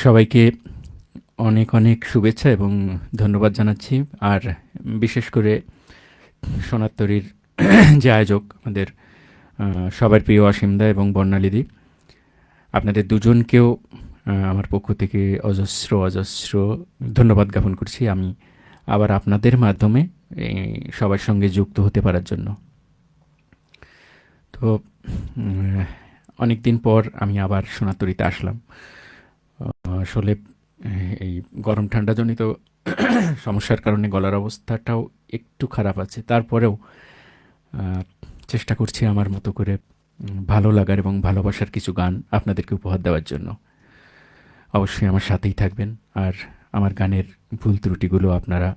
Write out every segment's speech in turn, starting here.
সবাইকে অনেক অনেক শুভেচ্ছা এবং ধন্যবাদ জানাচ্ছি। আর বিশেষ করে সোনার তরীর যে আয়োজক আমাদের সবার প্রিয় অসীমদা এবং বর্ণালীদি, আপনাদের দুজনকেও আমার পক্ষ থেকে অজস্র অজস্র ধন্যবাদ জ্ঞাপন করছি। আমি আবার আপনাদের মাধ্যমে সবার সঙ্গে যুক্ত হতে পারার জন্য। তো অনেক দিন পর আমি আবার সোনার তরীতে আসলাম। আসলে এই গরম ঠান্ডা জনিত সমস্যার কারণে গলার অবস্থাটাও একটু খারাপ আছে। তারপরেও চেষ্টা করছি আমার মতো করে ভালো লাগার এবং ভালোবাসার কিছু গান আপনাদেরকে উপহার দেওয়ার জন্য। অবশ্যই আমার সাথেই থাকবেন, আর আমার গানের ভুল ত্রুটিগুলো আপনারা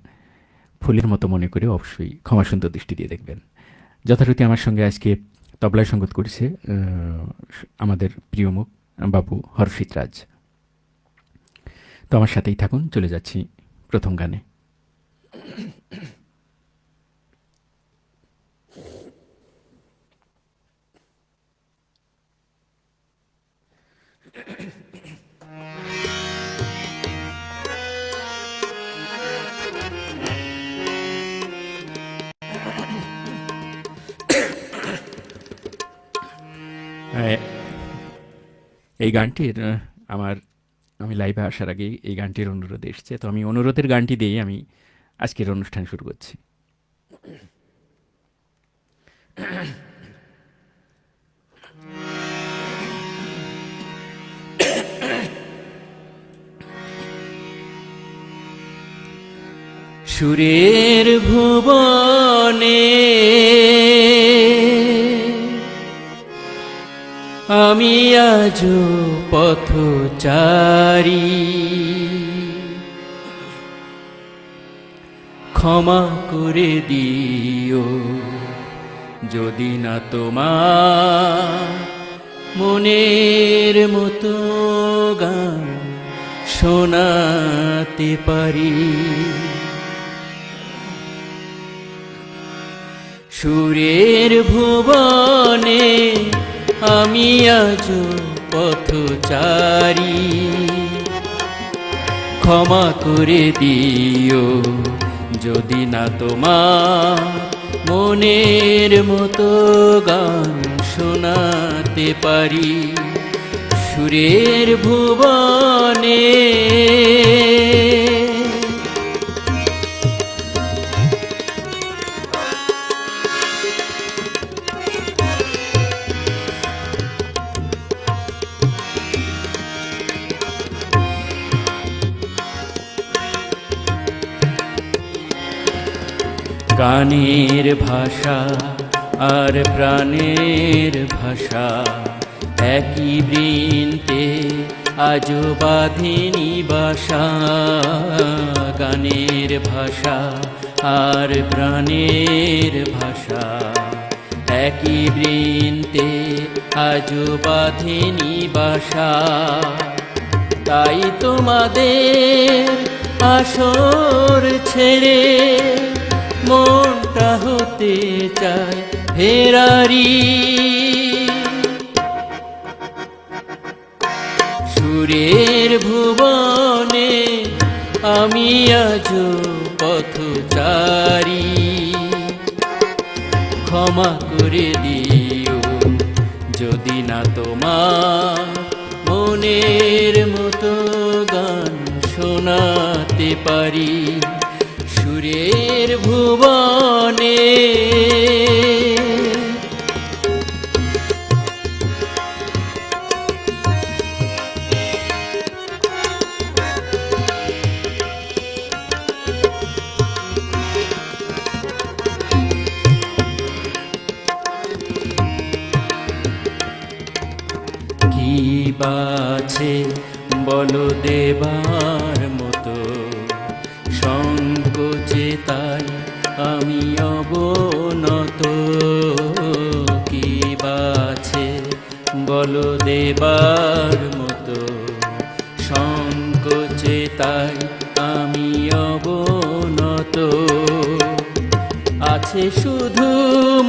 ফুলের মতো মনে করে অবশ্যই ক্ষমাসুন্দর দৃষ্টি দিয়ে দেখবেন। যথারীতি আমার সঙ্গে আজকে তবলায় সঙ্গত করেছে আমাদের প্রিয় মুখ বাবু হরফিত রাজ। তো আমার সাথেই থাকুন, চলে যাচ্ছি প্রথম গানে। এই গানটির আমি লাইভে আসার আগেই এই গানটির অনুরোধ এসছে, তো আমি অনুরোধের গানটি দিয়েই আমি আজকের অনুষ্ঠান শুরু করছি। সুরের ভুবনে আমি আজ পথচারী, ক্ষমা করে দিও যদি না তোমার মনের মতো গান শোনাতে পারি। সুরের ভুবনে আমি আজ পথচারী, ক্ষমা করে দিও যদি না তোমার মনের মতো গান শোনাতে পারি। সুরের ভুবনে গানের ভাষা আর প্রাণের ভাষা একই বৃন্তে আজো বাঁধেনি বাসা। গানের ভাষা আর প্রাণের ভাষা একই বৃন্তে আজো বাঁধেনি বাসা। তাই তোমাদের আসর ছেড়ে মনটা হতে চায় ফেরারি। সুরের ভুবনে আমি আজ পথচারী, ক্ষমা করে দিও যদি না তোমার মনের মতো গান শোনাতে পারি। সুরের ভুবনে কি বাছে বলো দেবার মতো, সংকোচে তাই আমি অবনত। কি বাছে বলো দেবার মতো, সংকোচে তাই আমি অবনত। আছে শুধু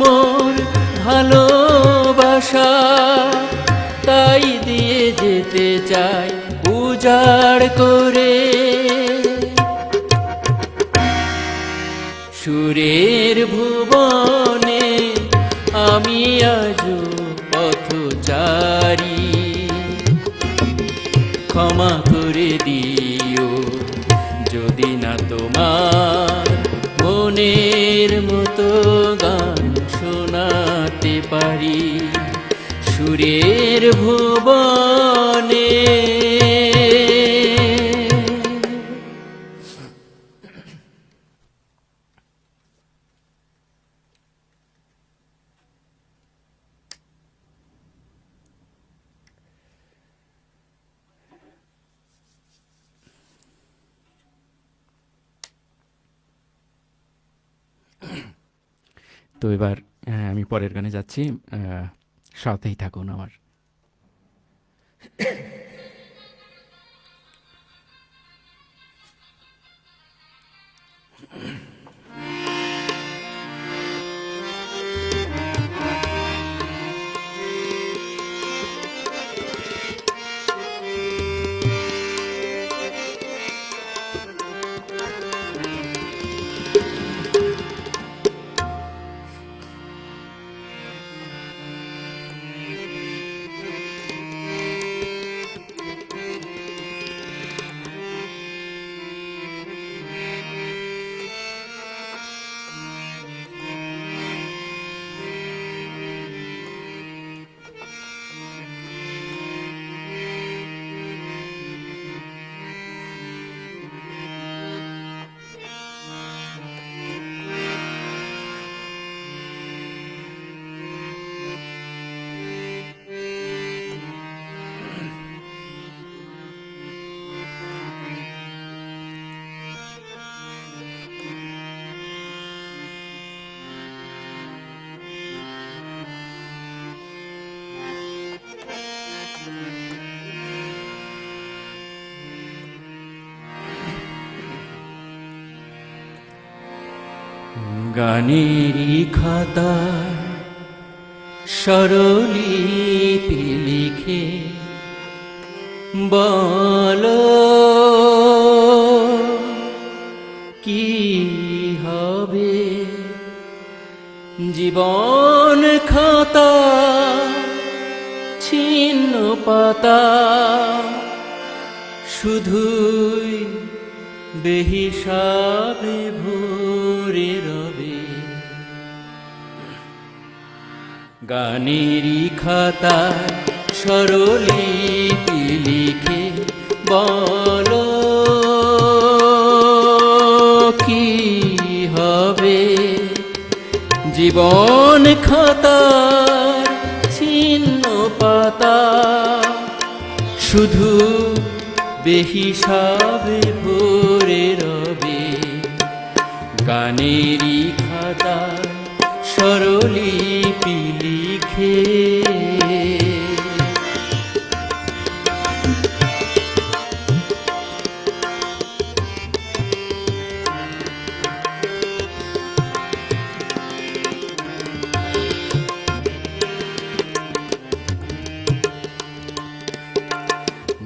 মোর ভালোবাসা, তাই দিয়ে যেতে চাই উজাড় করে সুরের ভুবনে আমি আজো পথচারী। ক্ষমা করে দিও যদি না তোমার মনের মতো গান শোনাতে পারি সুরের ভুবনে। তো এবার আমি পরের গানে যাচ্ছি। সাথেই থাকুন আমার। গানেরই খাতা স্বরলিপি লিখে বলো কি হবে জীবন খাতা ছিন্ন পাতা শুধুই বেহিসাবে ভরে রবে। গানেরই খাতা স্বরলিপি লিখে বলো কি হবে জীবন খাতা ছিন্ন পাতা শুধু বেহিসাবে ভরে রবে। গানেরই খাতা স্বরলিপি লিখে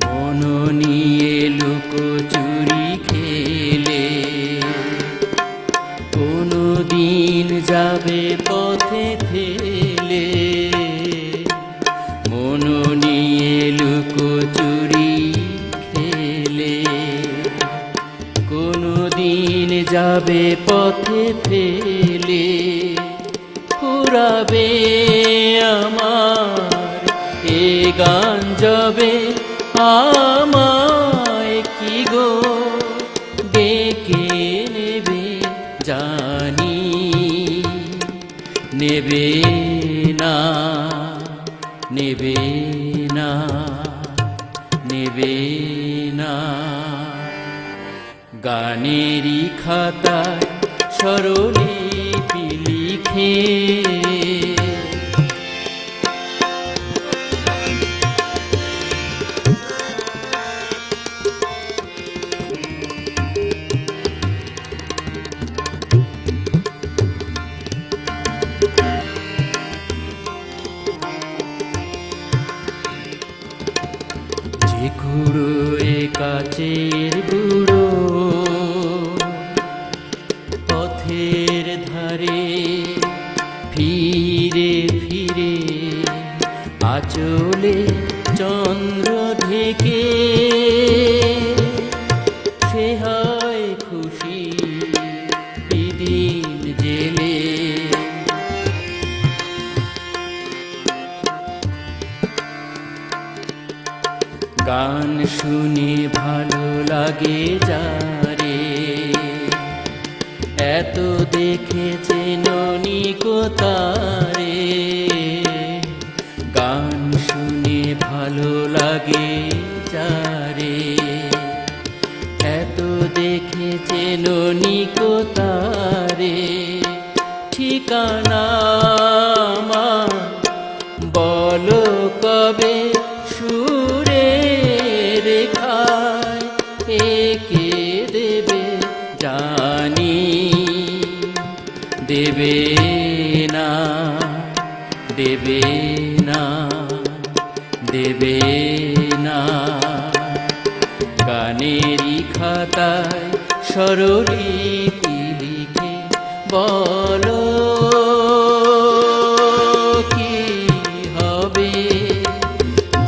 মন নিয়ে লুকোচুরি খেলে কোনো দিন যাবে পথে ফেলে। মন নিয়ে লুকোচুরি খেলে কোনো দিন যাবে পথে ফেলে। ফুরাবে আমার এ গান যাবে আমায় কি গো ডেকে নেবে জানি নেবে না নেবে না নেবে না। গানেরই খাতায় স্বরলিপি লিখে গাছের গুঁড়ো পথের ধারে ফিরে ফিরে আঁচলে চন্দ্র ঢেকে সে হয় খুশি দিন জেলে। গান শুনে ভালো লাগে যারে এত দেখেছে ননিকতারে। গান শুনে ভালো লাগে যারে এত দেখেছে ননিকতারে। ঠিকানা আমার বলো কবে সুরে রেখায় একে দেবে জানি দেবে না দেবে না দেবে না। গানেরই খাতায় স্বরলিপি লিখে বলো কি হবে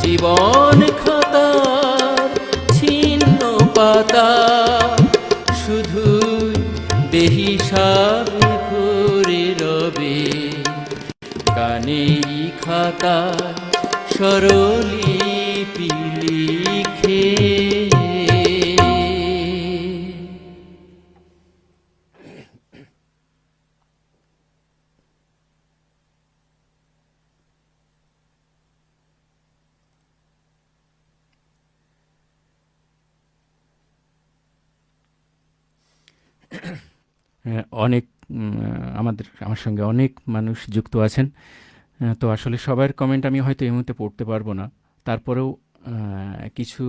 জীবন খাতার ছিন্ন পাতা শুধুই বেহিসাবে ভরে রবে। গানেরই খাতায় স্বরলিপি লিখে। অনেক আমার সঙ্গে অনেক মানুষ যুক্ত আছেন। তো আসলে সবার কমেন্ট আমি হয়তো এই মুহূর্তে পড়তে পারবো না, তারপরেও কিছু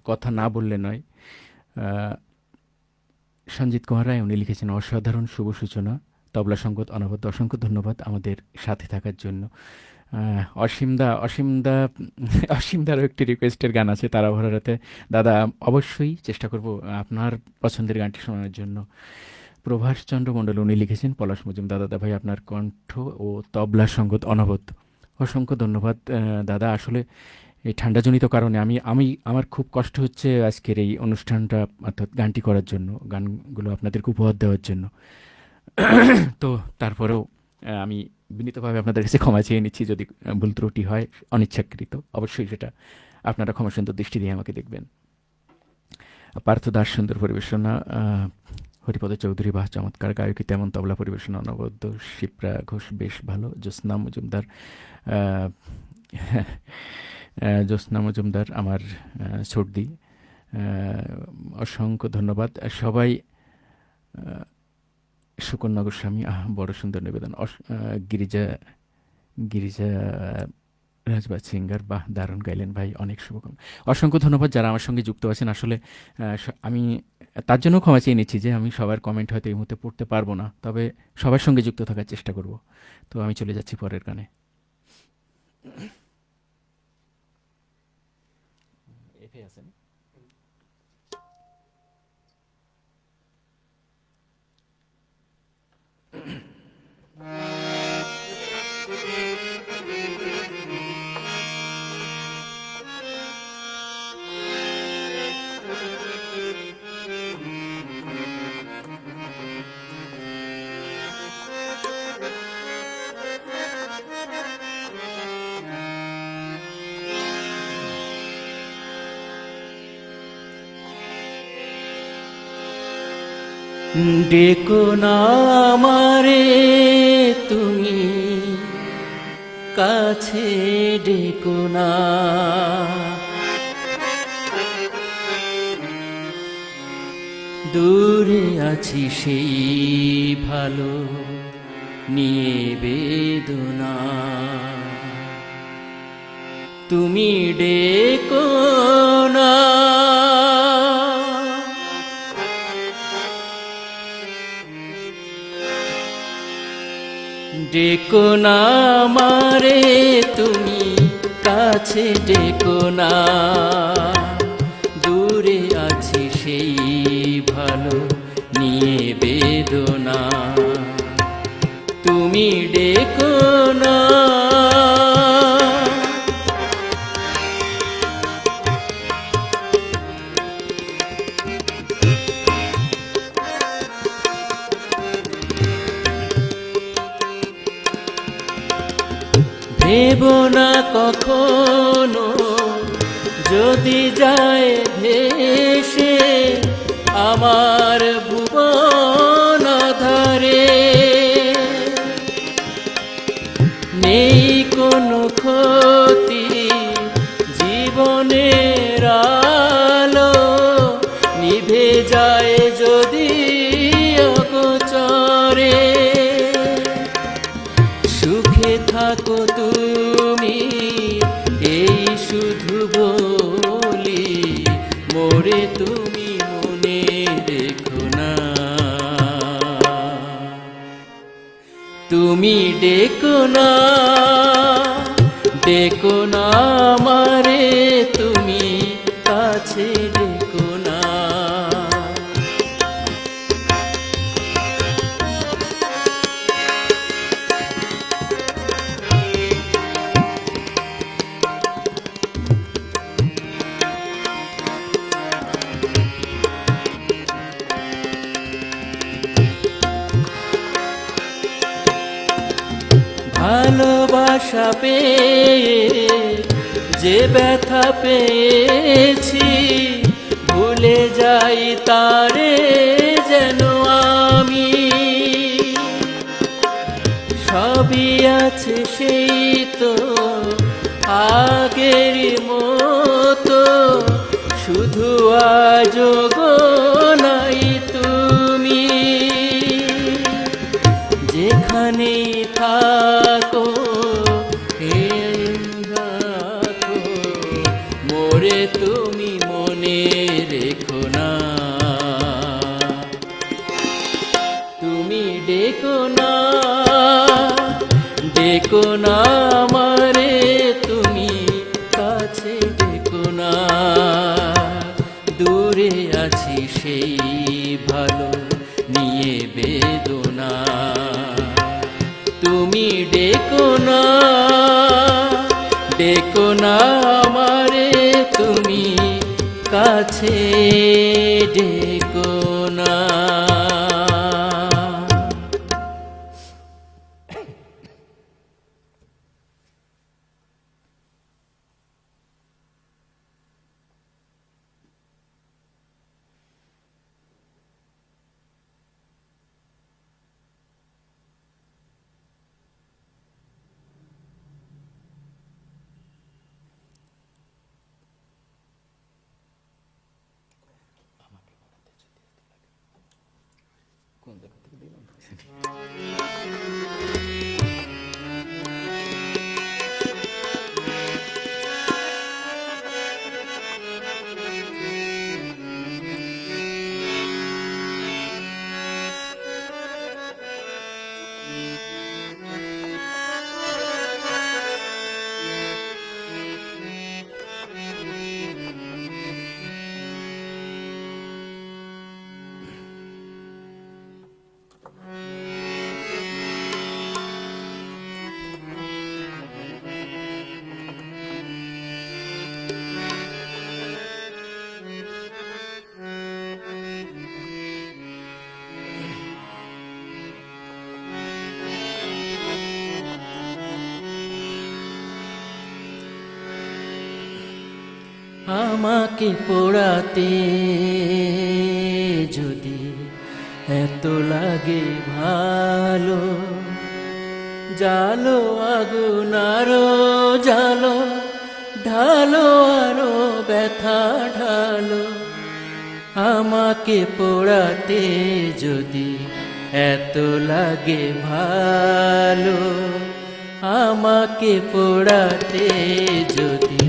কথা না বললে নয়। আহ, সঞ্জিত কুমার রায় উনি লিখেছেন অসাধারণ শুভ সূচনা, তবলা সঙ্গত অনবদ্য। অসংখ্য ধন্যবাদ আমাদের সাথে থাকার জন্য। অসীমদারও একটি রিকোয়েস্টের গান আছে তারা ভরা রাতে। দাদা অবশ্যই চেষ্টা করব আপনার পছন্দের গানটি শোনানোর জন্য। প্রভাষচন্দ্র মণ্ডল উনি লিখেছেন পলাশ মজুমদার, দাদা ভাই আপনার কণ্ঠ ও তবলা সঙ্গত অনবদ্য। অসংখ্য ধন্যবাদ দাদা। আসলে এই ঠান্ডাজনিত কারণে আমার খুব কষ্ট হচ্ছে আজকের এই অনুষ্ঠানটা, অর্থাৎ গানটি করার জন্য, গানগুলো আপনাদেরকে উপহার দেওয়ার জন্য। তো তারপরেও আমি বিনীতভাবে আপনাদের কাছে ক্ষমা চেয়ে নিচ্ছি যদি ভুল ত্রুটি হয়, অনিচ্ছাকৃত। অবশ্যই সেটা আপনারা ক্ষমাসুন্দর দৃষ্টি দিয়ে আমাকে দেখবেন। পার্থ দাস সুন্দর পরিবেশনা, হরিপদ চৌধুরী বাহ চমৎকার গায়কী, তেমন তবলা পরিবেশনা অনবদ্য। শিপ্রা ঘোষ বেশ ভালো। জ্যোৎস্না মজুমদার, জ্যোৎস্না মজুমদার আমার সর্দি। অসংখ্য ধন্যবাদ সবাই। সুকন্যা গোস্বামী, বড় সুন্দর নিবেদন। গিরিজা গিরিজা রাজবাজ সিঙ্গার, বাহ দারুণ গাইলেন ভাই, অনেক শুভকামনা। অসংখ্য ধন্যবাদ যারা আমার সঙ্গে যুক্ত আছেন। আসলে আমি তার জন্য ক্ষমা চেয়ে নিচ্ছি যে আমি সবার কমেন্ট হয়তো এই মুহূর্তে পড়তে পারবো না, তবে সবার সঙ্গে যুক্ত থাকার চেষ্টা করব। তো আমি চলে যাচ্ছি পরের গানে। এফে আছেন। ডেকো না আমারে তুমি কাছে, ডেকো না দূরে আছি সেই ভালো নিয়ে বেদনা। তুমি ডেকো না ডেকো না আমারে তুমি কাছে, ডেকো না দূরে আছি না কখনো যদি যায় ভেসে আমার ভুবন ধারে, নেই কোনো ক্ষতি জীবনের আলো নিভে যায় যদি অগোচরে। সুখে থাকো তুমি এই শুধু বলি, মোরে তুমি মনে রেখো না। তুমি ডেকো না, ডেকো না আমারে, তুমি কাছে ডেকো না। ভালোবাসা পেয়ে যে ব্যথা পেয়েছি, ভুলে যাই তারে যেন আমি। সবই আছে সেই তো আগের মতো, শুধু আজও গো নাই তুমি। যেখানে থাকো রাখো, মোরে তুমি মনে রেখো না। তুমি ডেকো না, ডেকো না আমারে, তুমি কাছে ডেকো না। দূরে আছি সেই ভালো নিয়ে বেদনা, তুমি ডেকো না, ডেকো না আমারে, তুমি কাছে ডেকো না। আমাকে পোড়াতে যদি এত লাগে ভালো, জালো আগুন আরো জালো, ঢালো আরো ব্যথা ঢালো। আমাকে পোড়াতে যদি এত লাগে ভালো, আমাকে পোড়াতে যদি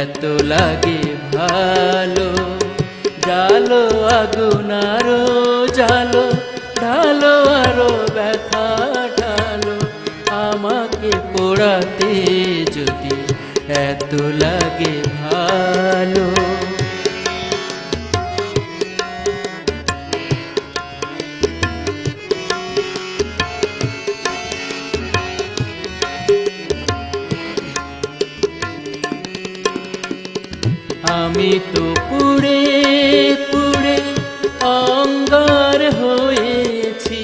এত লাগে ভালো, জালো আগুন আরো জালো, ঢালো আরো ব্যথা ঢালো। আমাকে পোড়াতে যদি এত লাগে ভালো, আমি তো পুড়ে পুড়ে অঙ্গার হয়েছি,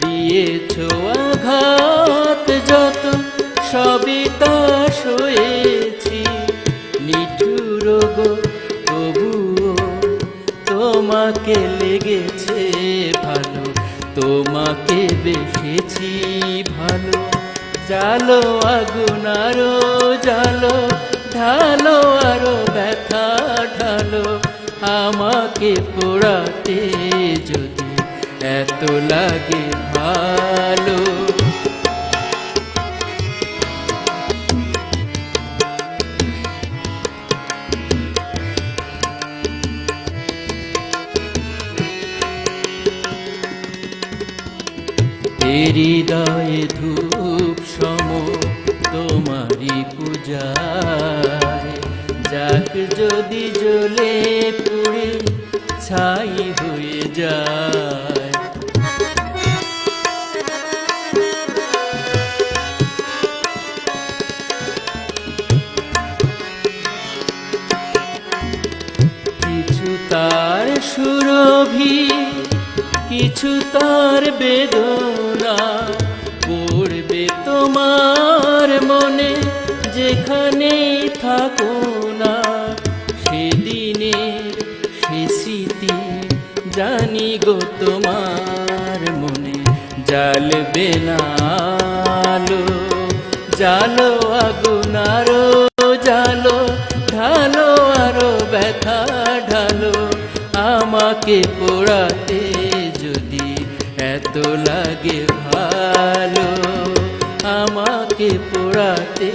দিয়েছো আঘাত যত সবই তার তোমাকে লেগেছে ভালো, তোমাকে বেসেছি ভালো। জালো আগুন আরো জালো, ঢালো আরো ব্যথা ঢালো, আমাকে পোড়াতে যদি এত লাগে ভালো। হৃদয়ে ধূপ সম তোমারি পূজায়, যাক যদি জ্বলে পুড়ে ছাই হয়ে যায়। কিছু তার সুরভি, কিছু তার বেদনা, পড়বে তোমার মনে যেখানেই থাকো না। সেদিনের সে স্মৃতি জানি গো তোমার মনে জ্বালবে না আলো। জালো আগুন আরো জালো, ঢালো আরো ব্যথা ঢালো, আমাকে পোড়াতে যদি এত লাগে ভালো। আমাকে পোড়াতে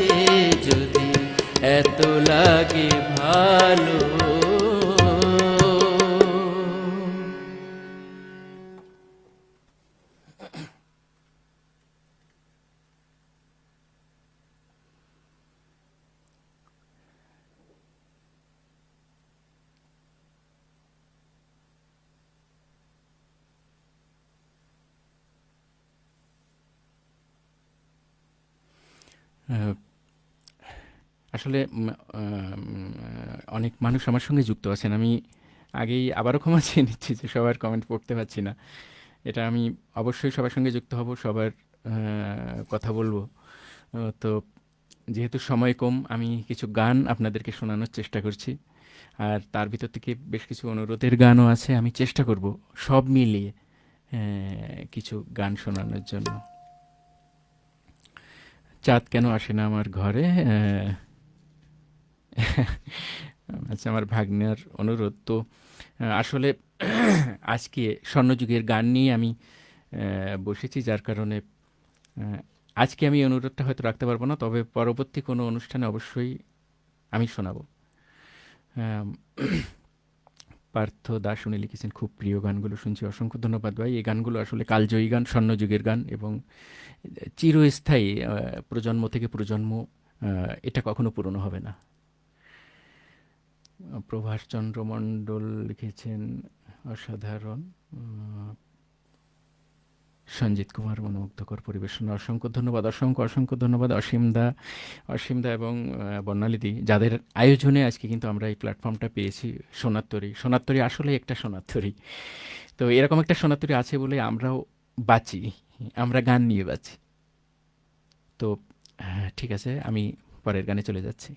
যদি এত লাগে ভালো। আহ, আসলে অনেক মানুষ আমার সঙ্গে যুক্ত আছেন। আমি আগেই আবারও ক্ষমা চেয়ে নিচ্ছি যে সবার কমেন্ট পড়তে পারছি না। এটা আমি অবশ্যই সবার সঙ্গে যুক্ত হব, সবার কথা বলবো। তো যেহেতু সময় কম, আমি কিছু গান আপনাদেরকে শোনানোর চেষ্টা করছি, আর তার ভিতর থেকে বেশ কিছু অনুরোধের গানও আছে। আমি চেষ্টা করব সব মিলিয়ে কিছু গান শোনানোর জন্য। চাঁদ কেন আসে না আমার ঘরে, আচ্ছা, আমার ভাগ্নের অনুরোধ তো। আসলে আজকে স্বর্ণযুগের গান নিয়ে আমি বসেছি, যার কারণে আজকে আমি এই অনুরোধটা হয়তো রাখতে পারবো না, তবে পরবর্তী কোনো অনুষ্ঠানে অবশ্যই আমি শোনাবো। আম, পার্থ দাস উনি লিখেছেন খুব প্রিয় গানগুলো শুনছি, অসংখ্য ধন্যবাদ ভাই। এই গানগুলো আসলে কালজয়ী গান, স্বর্ণযুগের গান এবং চিরস্থায়ী। প্রজন্ম থেকে প্রজন্ম এটা কখনো পুরনো হবে না। প্রভাষচন্দ্র মণ্ডল লিখেছেন অসাধারণ। সঞ্জিত কুমার মনোমুগ্ধকর পরিবেশনা, অসংখ্য ধন্যবাদ, অসংখ্য অসংখ্য ধন্যবাদ অসীমদা এবং বর্ণালীদি, যাদের আয়োজনে আজকে কিন্তু আমরা এই প্ল্যাটফর্মটা পেয়েছি। সোনাত্তরী আসলে একটা সোনাত্তরী। তো এরকম একটা সোনাত্তরী আছে বলে আমরাও বাঁচি, আমরা গান নিয়ে বাঁচি। তো ঠিক আছে, আমি পরের গানে চলে যাচ্ছি।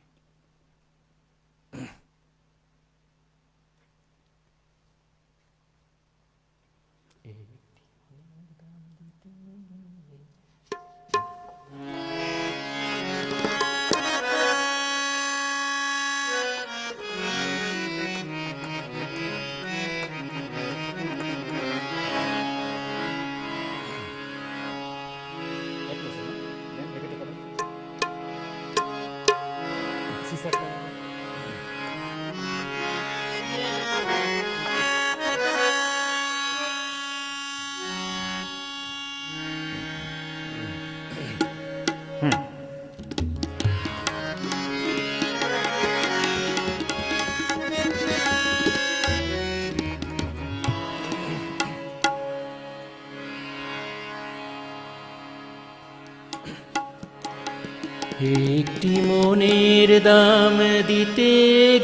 একটি মনের দাম দিতে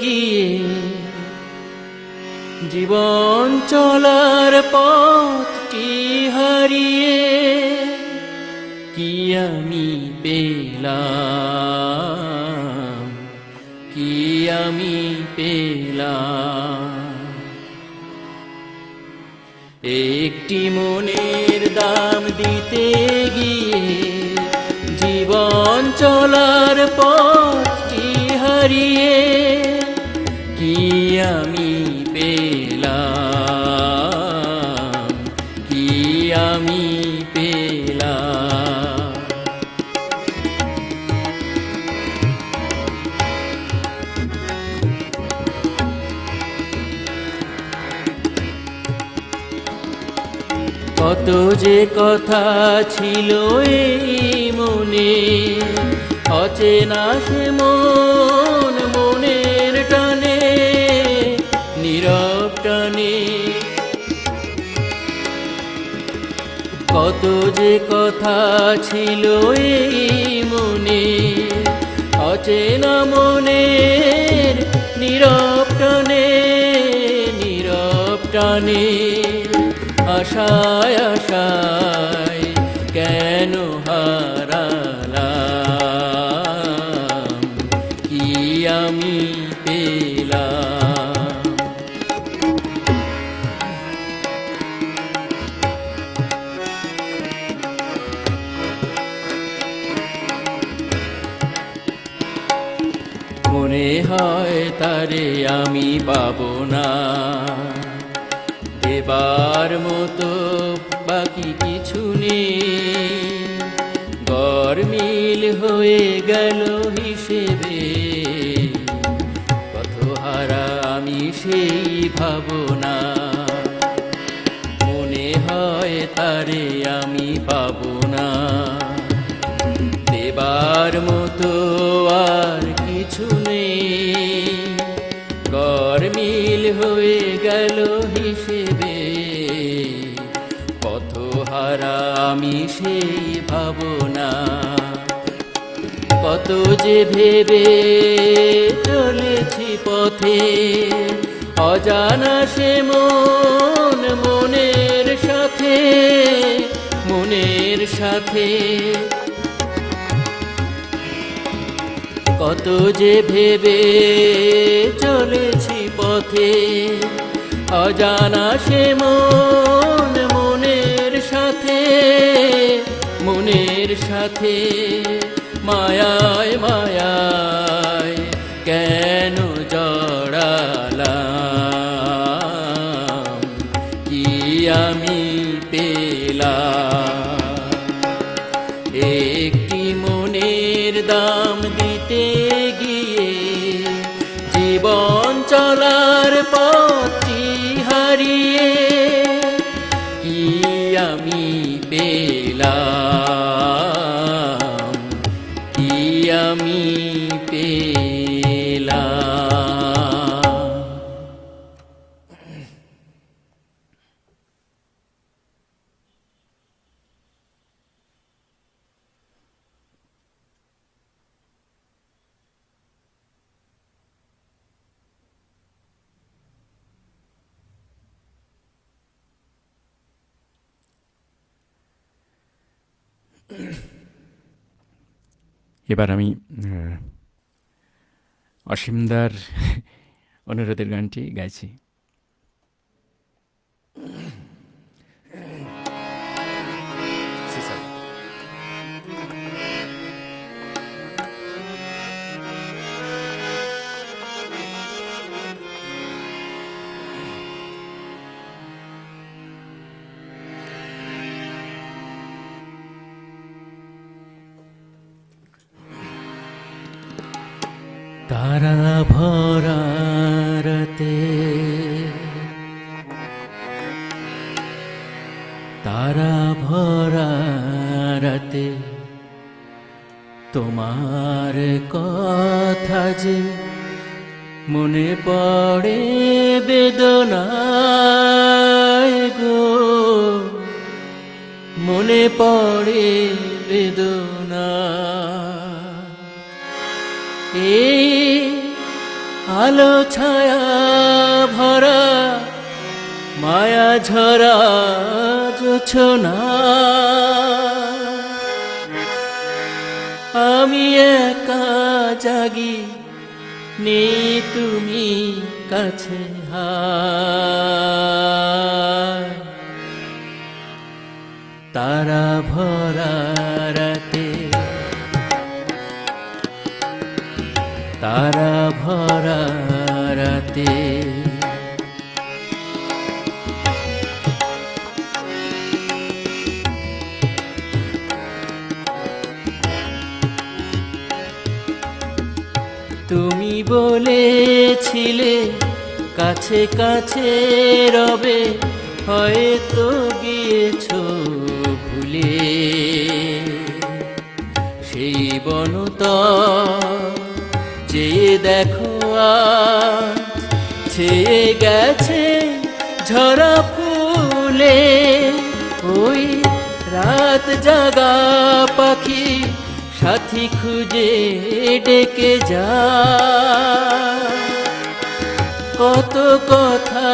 গিয়ে জীবন চলার পথটি হারিয়ে কি আমি পেলাম, কি আমি পেলাম। একটি মনের দাম দিতে গিয়ে জীবন চলার পথটি হারিয়ে কি আমি পেলাম, কি আমি পেলাম। কত যে কথা ছিল এই মনে, অচেনা সে মন মনের টানে, নীরব টানে। কত যে কথা ছিল এই মনে, অচেনা মনের নীরব টানে, নীরব টানে। আশায় আশায় কেন হারালাম, কি আমি পেলাম। মনে হয় তারে আমি পাবো না, এবার মতো বাকি কিছু নেই। গরমিল হয়ে গেল হিসেবে, কত হারা আমি সেই ভাবনা। মনে হয় তারে আমি পাবো না, দেবার মতো আর কিছু নেই। গরমিল হয়ে গেল হিসেবে, কত হারা আমি সেই ভাবনা। কত যে ভেবে চলেছি পথে, অজানা সে মন মনের সাথে, মনের সাথে। কত যে ভেবে চলেছি পথে, অজানা সে মন মনের সাথে, মনের সাথে। মায়ায় মায়ায় কেন জড়ালাম, কি আমি পেলাম। একটি মনের দাম দিতে গিয়ে জীবন চলার পথটি হারিয়ে কি আমি পেলাম, কি আমি পেলাম। এবার আমি অসীমদার অনুরোধের গানটি গাইছি। তারা ভরা রাতে, তারা ভরা রাতে তোমার কথা যে মনে পড়ে বেদনায় গো, মনে পড়ে বেদনা। এই আলো ছায়া ভরা মায়া ঝরা জোছনা, আমি একা জাগি নেই তুমি কাছে, হায় তারা ভরা রাতে, তারা ভরা রাতে। তুমি বলেছিলে কাছে কাছে রবে, হয়তো গিয়েছো ভুলে। সেই বনতল চেয়ে দেখো আজ ছেয়ে গেছে ঝরা ফুলে। ওই রাত জাগা পাখি সাথী খুঁজে ডেকে যা, কত কথা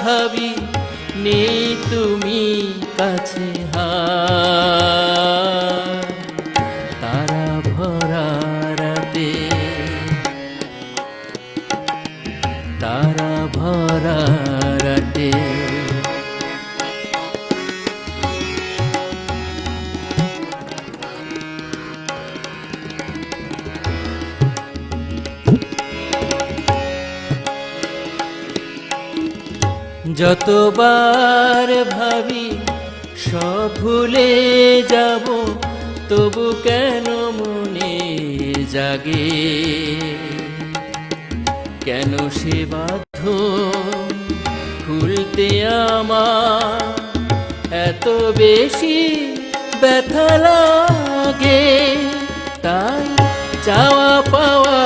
ভাবি নেই তুমি কাছে হার। তারা ভরা রাতে, তারা ভরা রাতে। যতবার ভাবি সব ভুলে যাব, তবু কেন মনে জাগে, কেন সে বাধ্য খুলতে আমার এত বেশি ব্যথা লাগে। তাই চাওয়া পাওয়া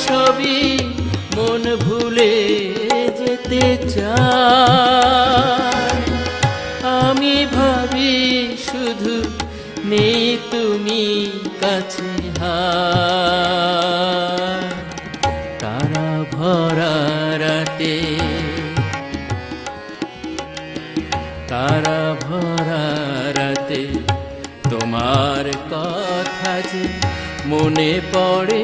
সবই মন ভুলে যেতে চাই। আমি ভাবি শুধু নেই তুমি কাছে হার। তারা ভরা রাতে, তারা ভরা রাতে। তোমার কথা যে মনে পড়ে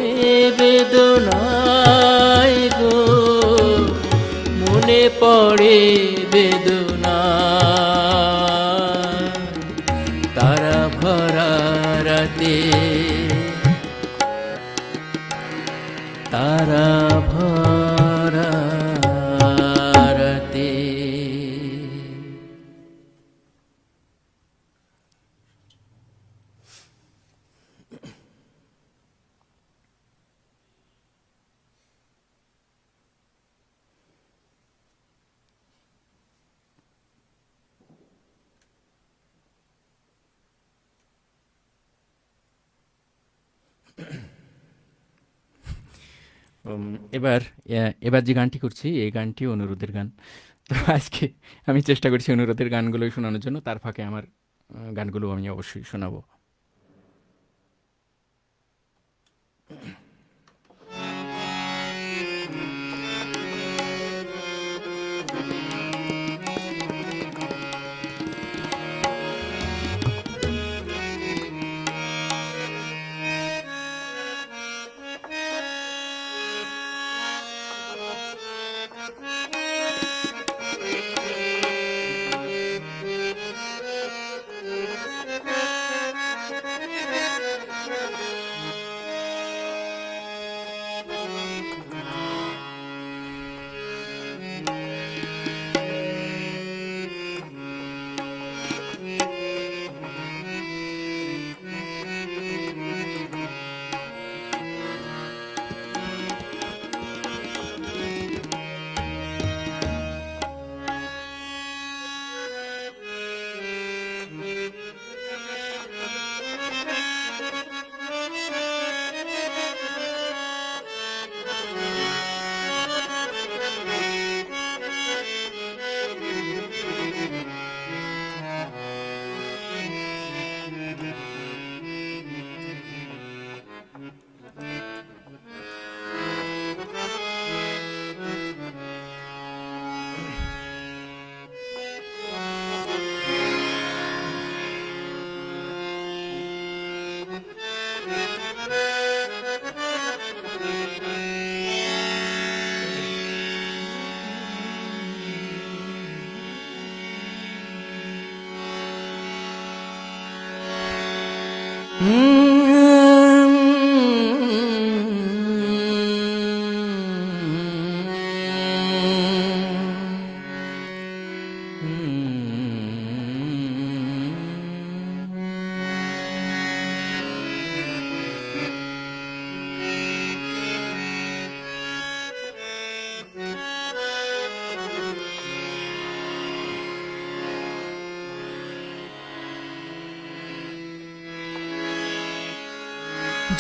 বেদনায় গো, মনে পড়ে বেদনা। তারা ভরা রাতে, তারা ভরা রাতে। উম, এবার এবার যে গানটি করছি এই গানটি অনুরোধের গান। তো আজকে আমি চেষ্টা করছি অনুরোধের গানগুলোই শোনানোর জন্য, তার ফাঁকে আমার গানগুলো আমি অবশ্যই শোনাবো।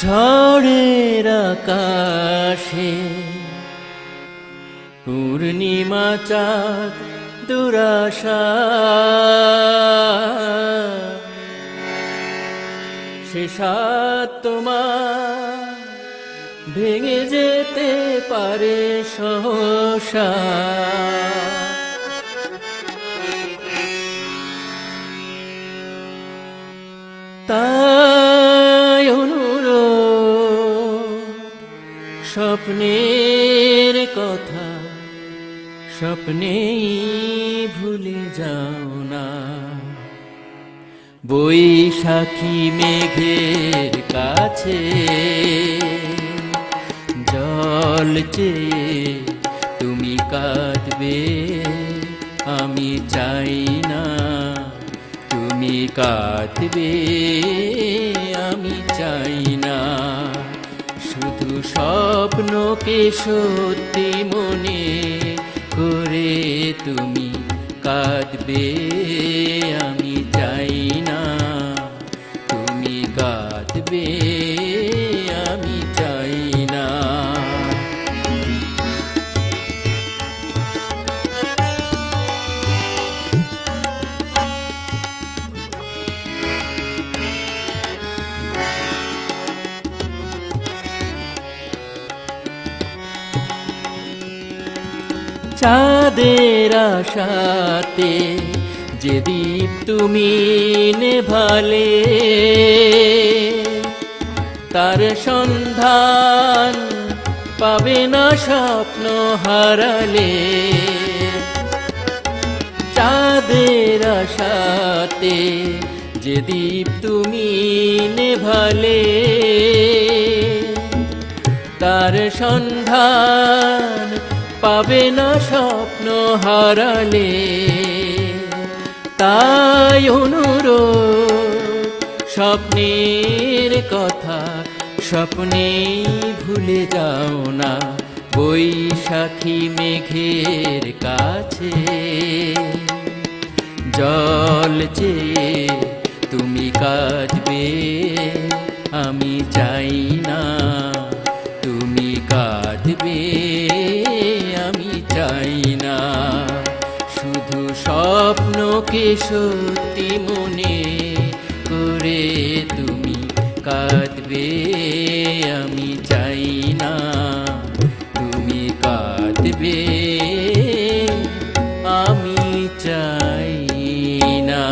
ঝড়ের আকাশে পূর্ণিমা চাঁদ দুরাশা, সে সাত তোমার ভেঙে যেতে পারে সহসা। তাই অনুরোধ, স্বপ্নের কথা স্বপ্নেই ভুলে যাও না। বৈশাখী মেঘের কাছে জল চেয়ে তুমি কাঁদবে, আমি চাই না তুমি কাঁদবে, আমি চাই না। শুধু স্বপ্নকে সত্যি মনে করে তুমি কাঁদবে, আমি চাই না তুমি কাঁদবে, আমি চাই না। চাঁদের আশাতে যে দীপ তুমি নেভালে, তার সন্ধান পাবে না স্বপ্ন হারালে। চাঁদের আশাতে যে দীপ তুমি নেভালে, তার সন্ধান পাবে না স্বপ্ন হারালে। তাই অনুরোধ, স্বপ্নের কথা স্বপ্নেই ভুলে যাও না। বৈশাখী মেঘের কাছে জল চেয়ে তুমি কাঁদবে, আমি চাই না তুমি কাঁদবে, আমি চাই না। শুধু স্বপ্নকে সত্যি মনে করে তুমি কাঁদবে, আমি চাই না তুমি কাঁদবে, আমি চাই না।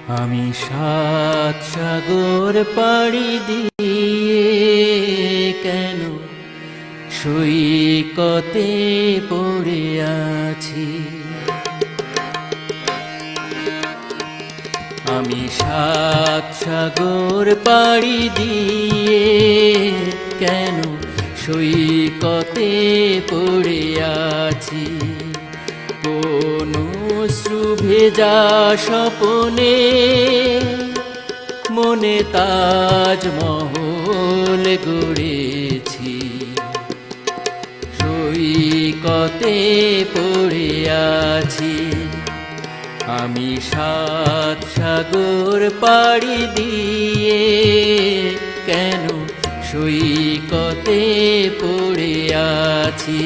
আমি সাত সাগর পাড়ি দিয়ে কেন সৈকতে পড়ে আছি। আমি সাত সাগর পাড়ি দিয়ে কেন সৈকতে পড়ে আছি। কোন অশ্রু ভেজা স্বপনে মনে তাজমহল গড়েছি। সৈকতে পড়ে আছি। আমি সাত সাগর পাড়ি দিয়ে কেন সৈকতে পড়ে আছি।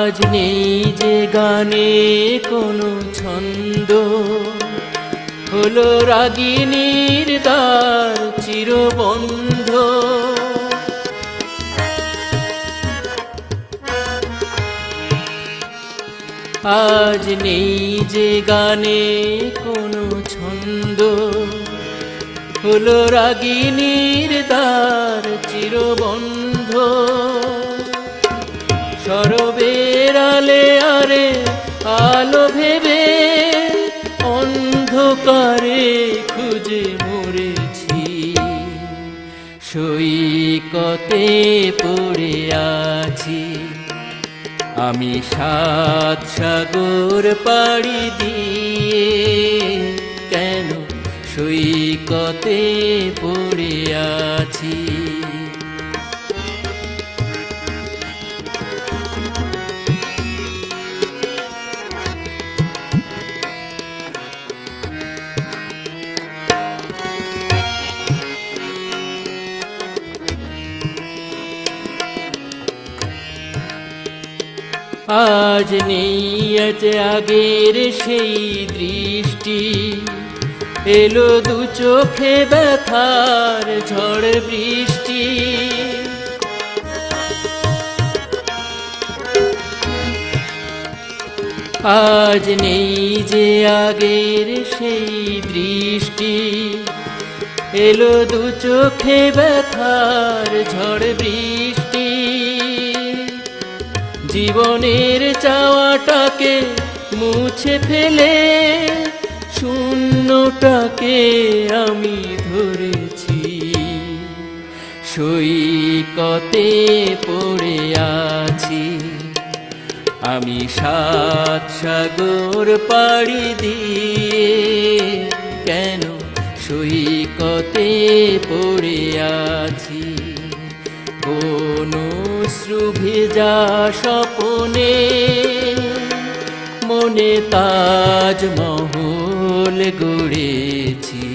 আজ নেই যে গানে কোনো ছন্দ, হলো রাগিনীর দ্বার চিরবন্ধ। আজ নেই যে গানে কোনো ছন্দ, হলো রাগিনীর দ্বার চিরবন্ধ। সরবের আলে আরে আলো ভেবে অন্ধকারে খুঁজে মরেছি। সৈকতে পড়ে আছি। আমি সাত সাগর পাড়ি দিয়ে কেন সৈকতে পড়ে আছি। আজ নেই আজ আগের সেই দৃষ্টি, এলো দু চোখে ব্যথার ঝড় বৃষ্টি। আজ নেই যে আগের সেই দৃষ্টি, এলো দু চোখে ব্যথার ঝড় বৃষ্টি। জীবনের চাওয়াটাকে মুছে ফেলে শূন্যটাকে আমি ধরেছি। সৈকতে পড়ে আছি। আমি সাত সাগর পাড়ি দিয়ে কেন সৈকতে পড়ে আছি। কোন অশ্রু ভেজা স্বপনে মনে তাজমহল গড়েছি।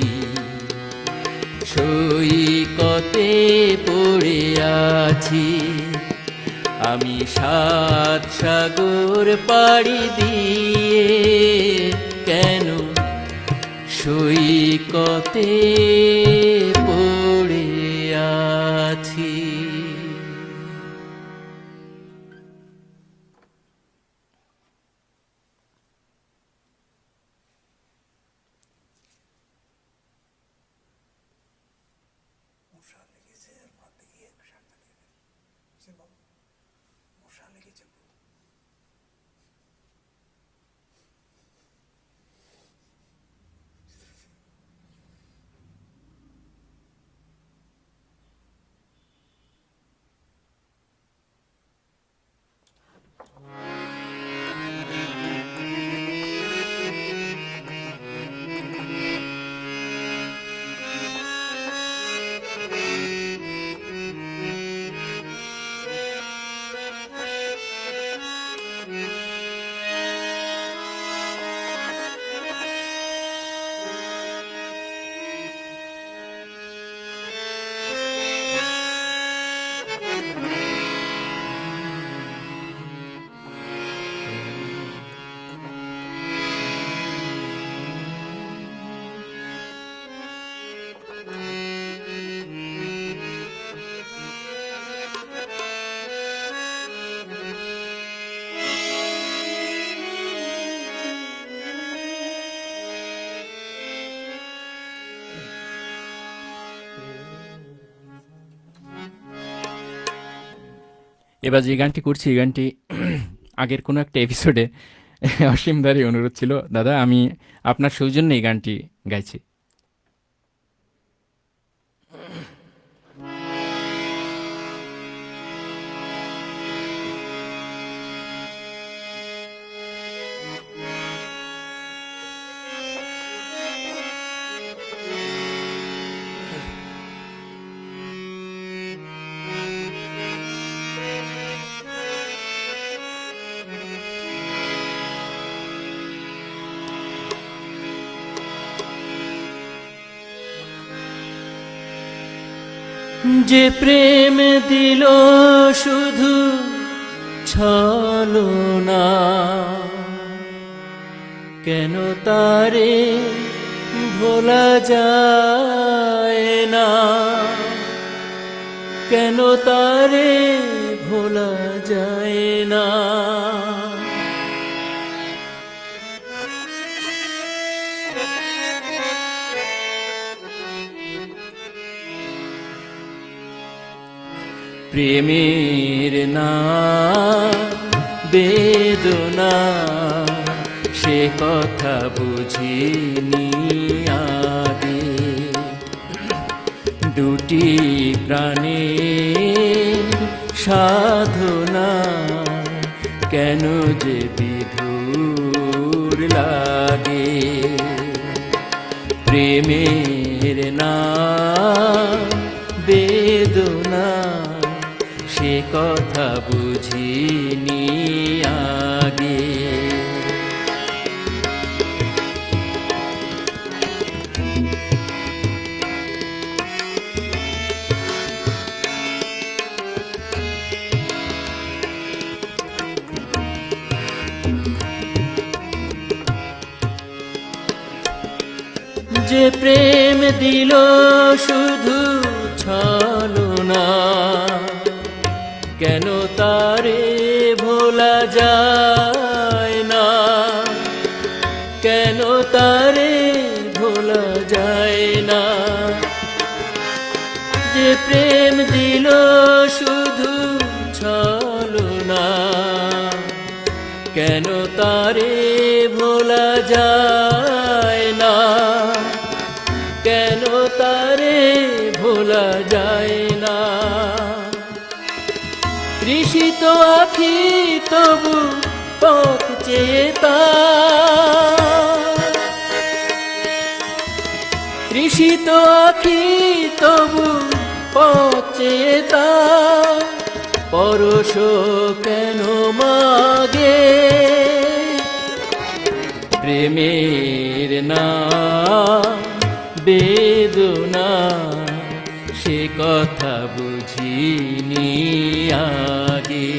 সৈকতে পড়ে আছি। আমি সাত সাগর পাড়ি দিয়ে কেন সৈকতে পড়ে আছি। এবার যে গানটি করছি এই গানটি আগের কোনো একটা এপিসোডে অসীমদারই অনুরোধ ছিল, দাদা আমি আপনার সৌজন্যে এই গানটি গাইছি। যে প্রেম দিল শুধু ছলনা, কেন তারে ভোলা যায় না, কেন তারে ভোলা যায় না। প্রেমের নাম বেদনা, সে কথা বুঝিনি আগে। দুটি প্রাণের সাধনা, কেন যে বিধুর লাগে। প্রেমের নাম বেদনা, সে কথা বুঝিনি আগে। যে প্রেম দিল শুধু ছলনা, কেন তারে ভোলা যায় না, কেন তারে ভোলা যায় না। যে প্রেম দিল শুধু ছলনা, কেন তারে ভোলা যায় না, কেন তারে ভোলা যায় না। তৃষিত আখি তবু পথ চেয়ে তার, তৃষিত আখি তবু পথ চেয়ে তার। পরশ কেন মাগে, প্রেমের নাম বেদনা, সে কথা বুঝিনি আগে।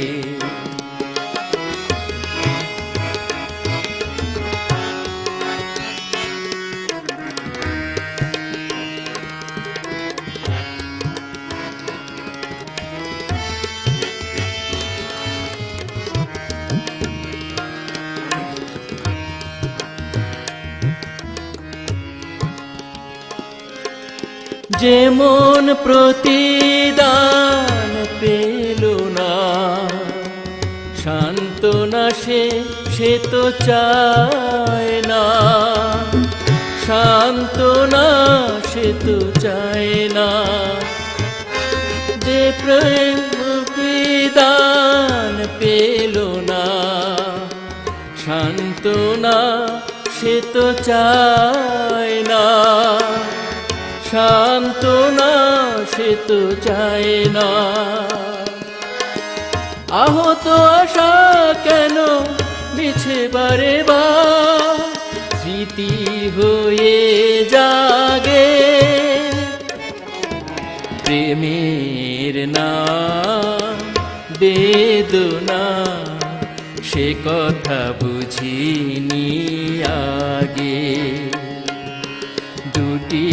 যেমন প্রতিদান পেল না সান্ত্বনা, সে তো চায় না সান্ত্বনা, সে তো চায় না। যে প্রেম প্রতিদান পেল না সান্ত্বনা, সে তো চায় না সান্ত্বনা, সে তো চায় না। আহত আশা কেন মিছে বারে বার স্মৃতি হয়ে জাগে। প্রেমের নাম বেদনা, সে কথা বুঝিনি আগে। দুটি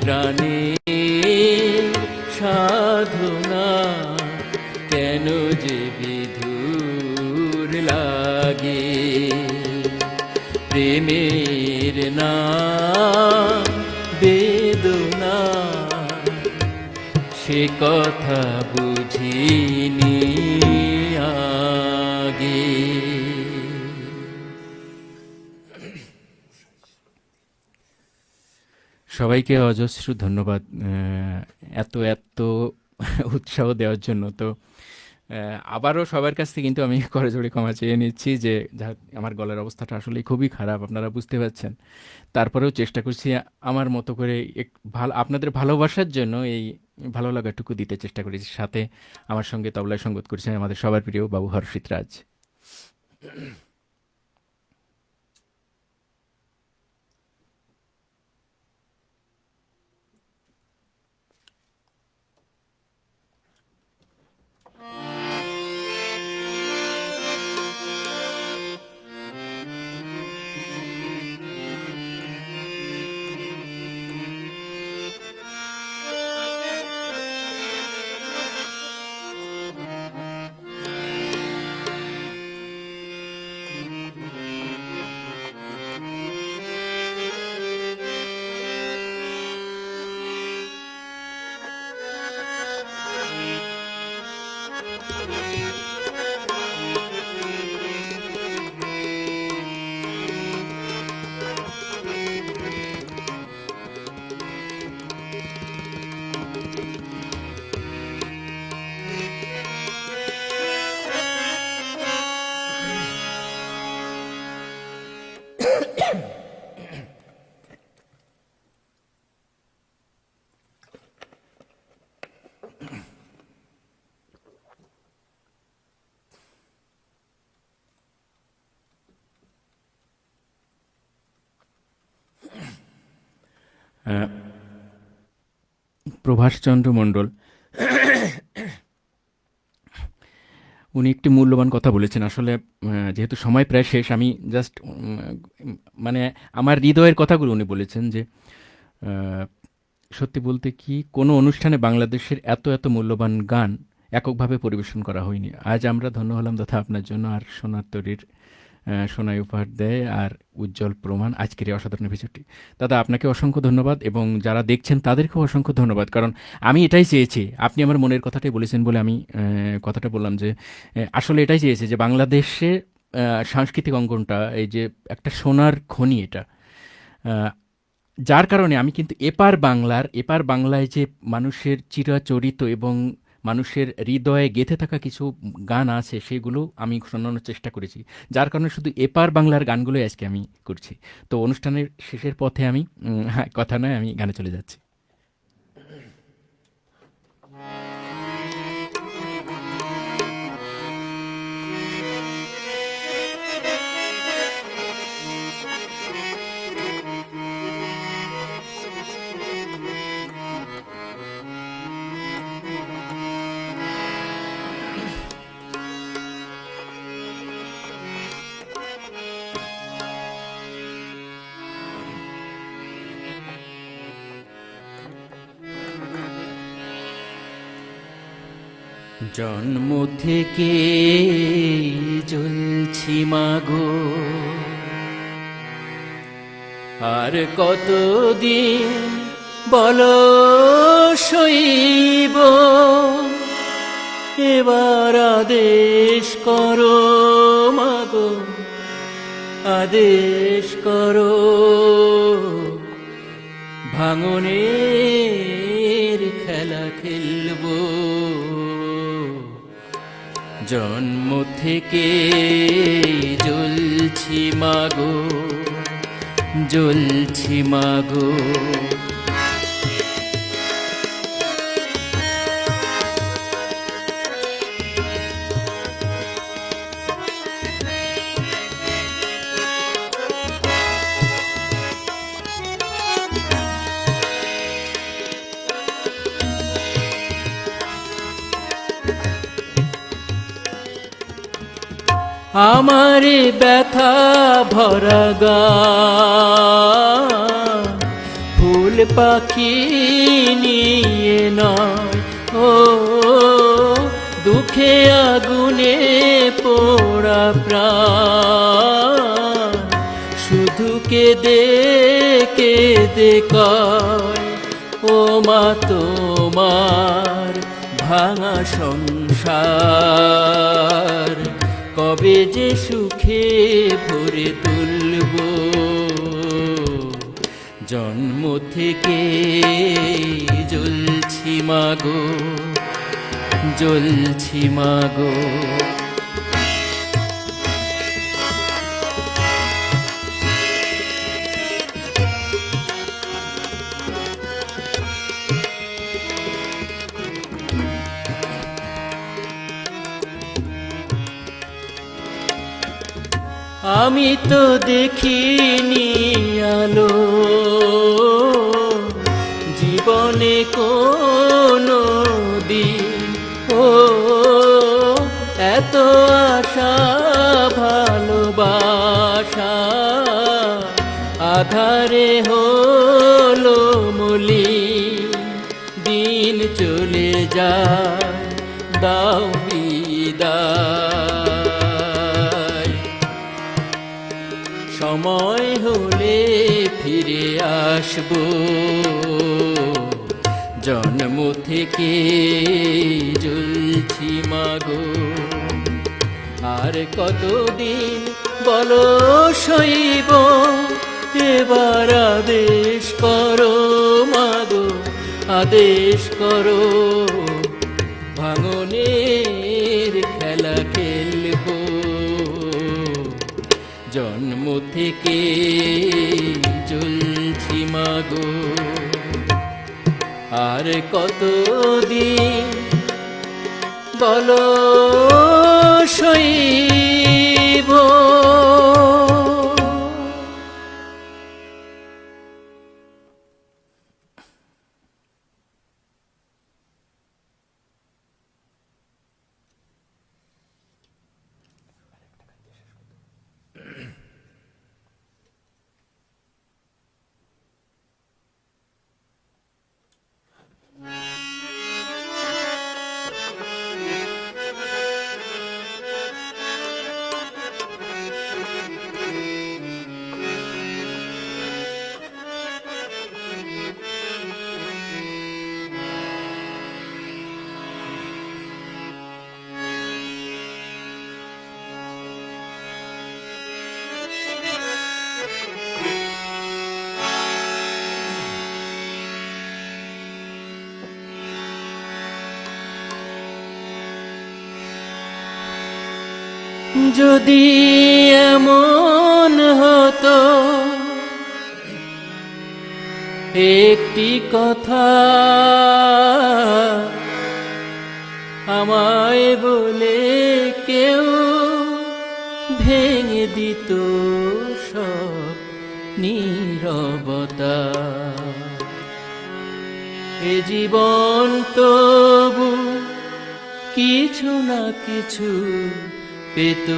প্রাণের সাধনা, কেন যে বিধুর লাগে। প্রেমের নাম বেদনা, সে কথা বুঝিনি আগে। সবাইকে অজস্র ধন্যবাদ এত এত উৎসাহ দেওয়ার জন্য। তো আবারও সবার কাছ থেকে কিন্তু আমি করজোড়ে ক্ষমা চেয়ে নিচ্ছি যে আমার গলার অবস্থাটা আসলে খুবই খারাপ, আপনারা বুঝতে পারছেন। তারপরেও চেষ্টা করছি আমার মতো করে ভালো আপনাদের ভালোবাসার জন্য এই ভালো লাগাটুকু দিতে চেষ্টা করেছি। সাথে আমার সঙ্গে তবলায় সঙ্গত করছেন আমাদের সবার প্রিয় বাবু হর্ষিত রাজ। আহ, প্রভাষচন্দ্র মণ্ডল উনি একটি মূল্যবান কথা বলেছেন। আসলে যেহেতু সময় প্রায় শেষ, আমি জাস্ট মানে আমার হৃদয়ের কথাগুলো উনি বলেছেন যে আহ, সত্যি বলতে কি কোনো অনুষ্ঠানে বাংলাদেশের এত এত মূল্যবান গান এককভাবে পরিবেশন করা হয়নি। আজ আমরা ধন্য হলাম তথা আপনার জন্য আর সোনার তরীর সোনাই উপহার দেয় আর উজ্জ্বল প্রমাণ আজকের এই অসাধারণ এপিসোডটি। দাদা আপনাকে অসংখ্য ধন্যবাদ এবং যারা দেখছেন তাদেরকেও অসংখ্য ধন্যবাদ, কারণ আমি এটাই চেয়েছি। আপনি আমার মনের কথাটাই বলেছেন বলে আমি কথাটা বললাম যে আসলে এটাই চেয়েছি যে বাংলাদেশে সাংস্কৃতিক অঙ্গনটা এই যে একটা সোনার খনি এটা, আহ, যার কারণে আমি কিন্তু এপার বাংলায় যে মানুষের চিরাচরিত এবং মানুষের হৃদয়ে গেঁথে থাকা কিছু গান আছে সেগুলো আমি শোনানোর চেষ্টা করেছি। যার কারণে শুধু এপার বাংলার গানগুলোই আজকে আমি করছি। তো অনুষ্ঠানের শেষের পথে আমি হ্যাঁ, কথা নয়, আমি গানে চলে যাচ্ছি। জন্ম থেকে জ্বলছি মাগো, আর কতদিন বলো সইব, এবার আদেশ করো মাগো, আদেশ করো। ভাঙনের খেলা খেলবো, জন্ম থেকে জ্বলছি মাগো, জ্বলছি মাগো। আমারে ব্যথা ভরা গান ফুল পাখি নিয়ে নয়, ও দুঃখে আগুনে পোড়া প্রাণ শুধু কেঁদে কেঁদে কয়, ও মা তোমার ভাঙা সংসার কবে যে সুখে ভরে তুলব, জন্ম থেকে জ্বলছি মাগো, জ্বলছি মাগো। আমি তো দেখিনি আলো জীবনে কোনো দিন, ও এত আশা ভালোবাসা আধারে হলো মলিন, দিন চলে যায় দাও বিদায়। সময় হলে ফিরে আসবো, জন্ম থেকে জ্বলছি মাগো। আর কতদিন বলো সইব, এবার আদেশ করো মাগো, আদেশ করো। ভাঙনের খেলা খেলবো, জন্ম থেকে জ্বলছি মাগো। আর কতদিন বলো সইব। যদি এমন হতো একটি কথা আমায় বলে কেউ ভেঙে দিত সব নীরবতা, এ জীবন তবু কিছু না কিছু পেত।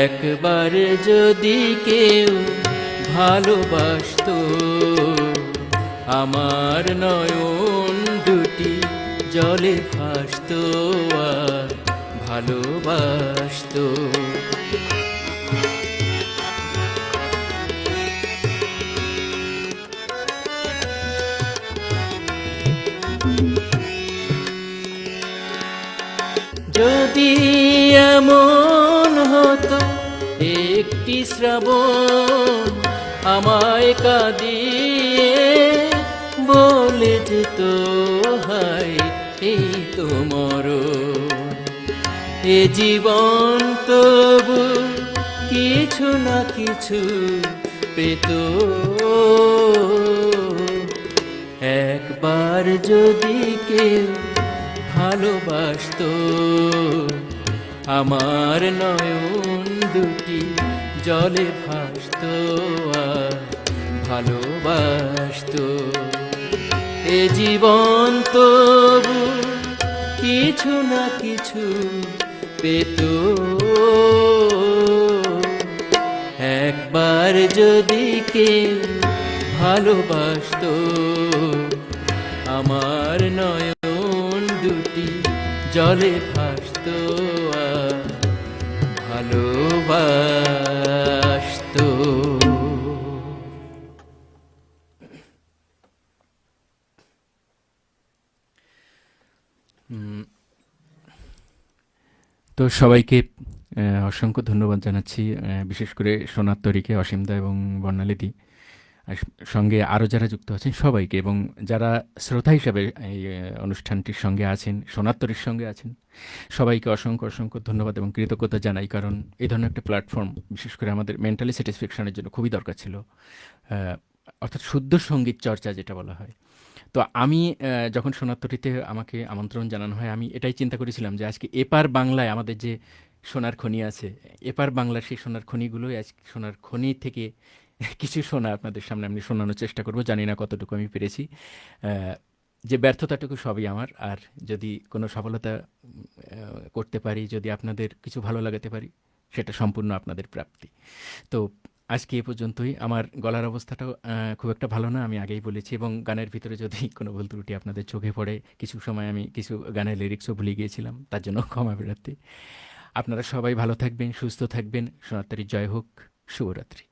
একবার যদি কেউ ভালোবাসতো, আমার নয়ন দুটি জলে ভাসতো আর ভালোবাসতো। যদি এমন হতো একটি শ্রাবণ আমায় কাঁদিয়ে বলে যেত, হায় এই তো মরণ, এ জীবন তবু কিছু না কিছু পেত। একবার যদি কেউ ভালোবাসতো, আমার নয়ন দুটি জলে ভাসতো আর ভালোবাসতো। এ জীবন তবু কিছু না কিছু পেত। একবার যদি কেউ ভালোবাসতো, আমার নয়ন দুটি জলে ভাসতো আর ভালোবাসতো। উম, তো সবাইকে অসংখ্য ধন্যবাদ জানাচ্ছি, বিশেষ করে সোনার তরীকে, অসীমদা এবং বর্ণালীদি, আর সঙ্গে আরও যারা যুক্ত আছেন সবাইকে, এবং যারা শ্রোতা হিসাবে এই অনুষ্ঠানটির সঙ্গে আছেন, সোনার তরীর সঙ্গে আছেন, সবাইকে অসংখ্য অসংখ্য ধন্যবাদ এবং কৃতজ্ঞতা জানাই। কারণ এই ধরনের একটা প্ল্যাটফর্ম বিশেষ করে আমাদের মেন্টালি স্যাটিসফ্যাকশনের জন্য খুবই দরকার ছিল। আহ, অর্থাৎ শুদ্ধ সঙ্গীত চর্চা যেটা বলা হয়। তো আমি যখন সোনারতরীতে আমাকে আমন্ত্রণ জানানো হয়, আমি এটাই চিন্তা করেছিলাম যে আজকে এপার বাংলায় আমাদের যে সোনার খনি আছে, এপার বাংলার সেই সোনার খনিগুলোই আজকে সোনার খনি থেকে কিছু সোনা আপনাদের সামনে আমি শোনানোর চেষ্টা করব। জানি না কতটুকু আমি পেরেছি। আহ, যে ব্যর্থতাটুকু সবই আমার, আর যদি কোনো সফলতা করতে পারি, যদি আপনাদের কিছু ভালো লাগাতে পারি, সেটা সম্পূর্ণ আপনাদের প্রাপ্তি। তো আজকে এ পর্যন্তই। আমার গলার অবস্থাটাও খুব একটা ভালো না, আমি আগেই বলেছি, এবং গানের ভিতরে যদি কোনো ভুল ত্রুটি আপনাদের চোখে পড়ে, কিছু সময় আমি কিছু গানের লিরিক্সও ভুলে গিয়েছিলাম, তার জন্য ক্ষমা প্রার্থী। আপনারা সবাই ভালো থাকবেন, সুস্থ থাকবেন। সোনার তরীর জয় হোক। শুভরাত্রি।